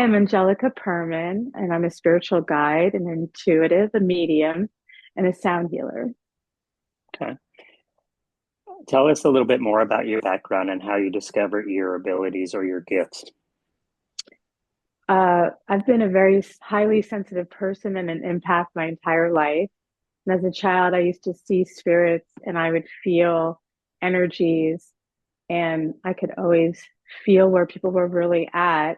am Angelica Perman, and I'm a spiritual guide, an intuitive, a medium, and a sound healer. Okay. Tell us a little bit more about your background and how you discovered your abilities or your gifts. I've been a very highly sensitive person and an empath my entire life. And as a child, I used to see spirits and I would feel energies, and I could always feel where people were really at.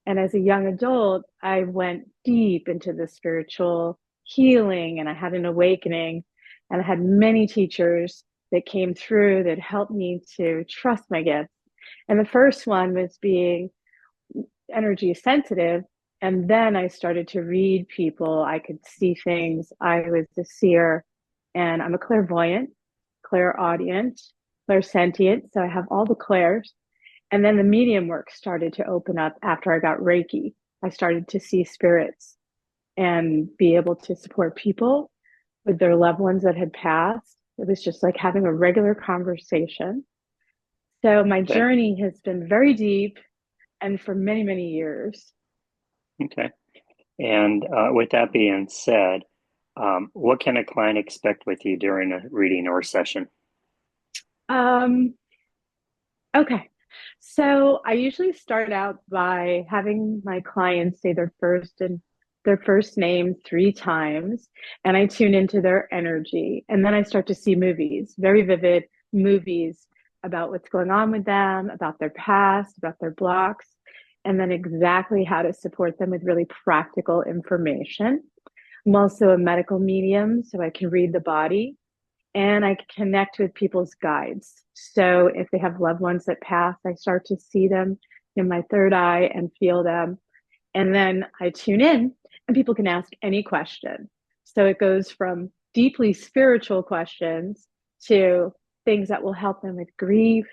And as a young adult, I went deep into the spiritual healing and I had an awakening. And I had many teachers that came through that helped me to trust my gifts. And the first one was being energy sensitive. And then I started to read people. I could see things. I was a seer, and I'm a clairvoyant, clairaudient, clairsentient. So I have all the clairs. And then the medium work started to open up after I got Reiki. I started to see spirits and be able to support people with their loved ones that had passed. It was just like having a regular conversation. So my Okay. journey has been very deep and for many, many years. Okay. And with that being said, what can a client expect with you during a reading or session? Um, okay. So I usually start out by having my clients say their first name 3 times, and I tune into their energy. And then I start to see movies, very vivid movies about what's going on with them, about their past, about their blocks, and then exactly how to support them with really practical information. I'm also a medical medium, so I can read the body and I connect with people's guides. So if they have loved ones that pass, I start to see them in my third eye and feel them. And then I tune in and people can ask any question. So it goes from deeply spiritual questions to things that will help them with grief,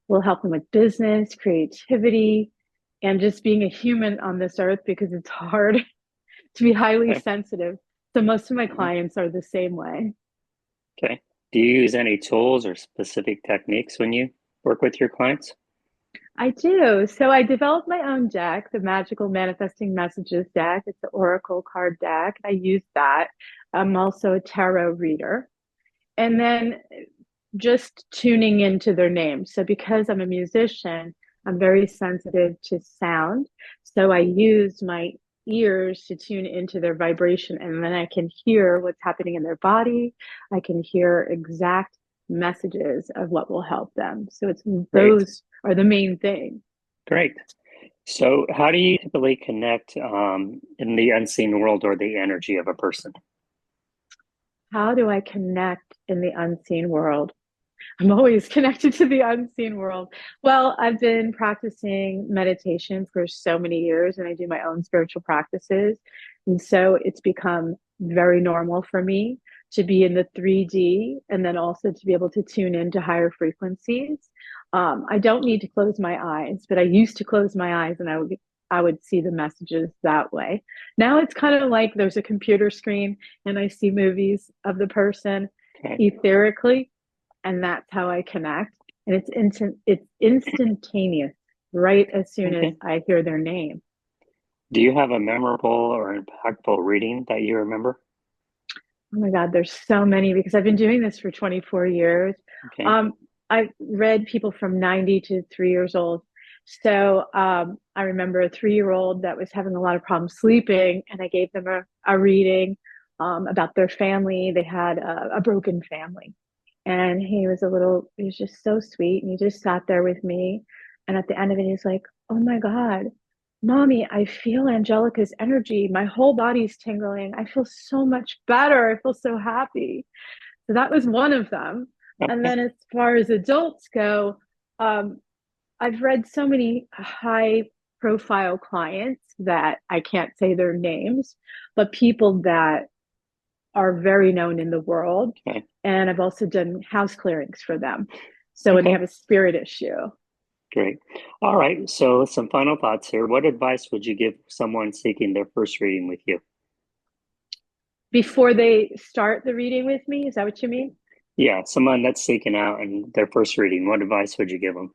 will help them with business, creativity, and just being a human on this earth because it's hard to be highly Okay. sensitive. So most of my Mhm. clients are the same way. Okay. Do you use any tools or specific techniques when you work with your clients? I do. So I developed my own deck, the Magical Manifesting Messages deck. It's the Oracle card deck. I use that. I'm also a tarot reader. And then just tuning into their names. So because I'm a musician, I'm very sensitive to sound. So I use my ears to tune into their vibration, and then I can hear what's happening in their body. I can hear exact messages of what will help them. So it's Great. those are the main thing. Great. So, how do you typically connect in the unseen world or the energy of a person? How do I connect in the unseen world? I'm always connected to the unseen world. Well, I've been practicing meditation for so many years and I do my own spiritual practices. And so it's become very normal for me to be in the 3D and then also to be able to tune into higher frequencies. I don't need to close my eyes, but I used to close my eyes and I would see the messages that way. Now it's kind of like there's a computer screen and I see movies of the person Okay. etherically, and that's how I connect. And it's instantaneous right as soon as Okay. I hear their name. Do you have a memorable or impactful reading that you remember? Oh my God, there's so many because I've been doing this for 24 years. Okay. Um, I've read people from 90 to 3 years old. So I remember a 3 year old that was having a lot of problems sleeping, and I gave them a reading about their family. They had a broken family. And he was just so sweet. And he just sat there with me. And at the end of it, he's like, "Oh my God, Mommy, I feel Angelica's energy. My whole body's tingling. I feel so much better. I feel so happy." So that was one of them. And Okay. then as far as adults go, um, I've read so many high profile clients that I can't say their names, but people that are very known in the world. Okay. And I've also done house clearings for them. So when they Okay. have a spirit issue, Great. All right. So, some final thoughts here. What advice would you give someone seeking their first reading with you? before they start the reading with me, is that what you mean? Yeah, someone that's seeking out and their first reading. What advice would you give them?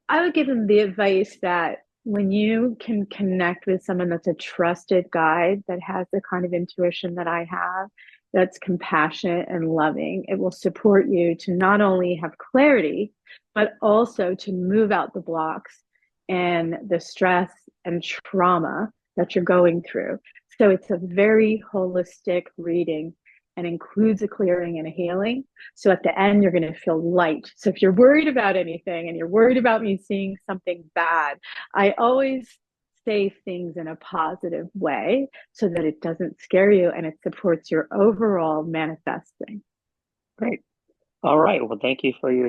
I would give them the advice that When you can connect with someone that's a trusted guide that has the kind of intuition that I have, that's compassionate and loving, it will support you to not only have clarity, but also to move out the blocks and the stress and trauma that you're going through. So it's a very holistic reading and includes a clearing and a healing. So at the end, you're going to feel light. So if you're worried about anything and you're worried about me seeing something bad, I always say things in a positive way so that it doesn't scare you and it supports your overall manifesting. Great. All right. Well, thank you for your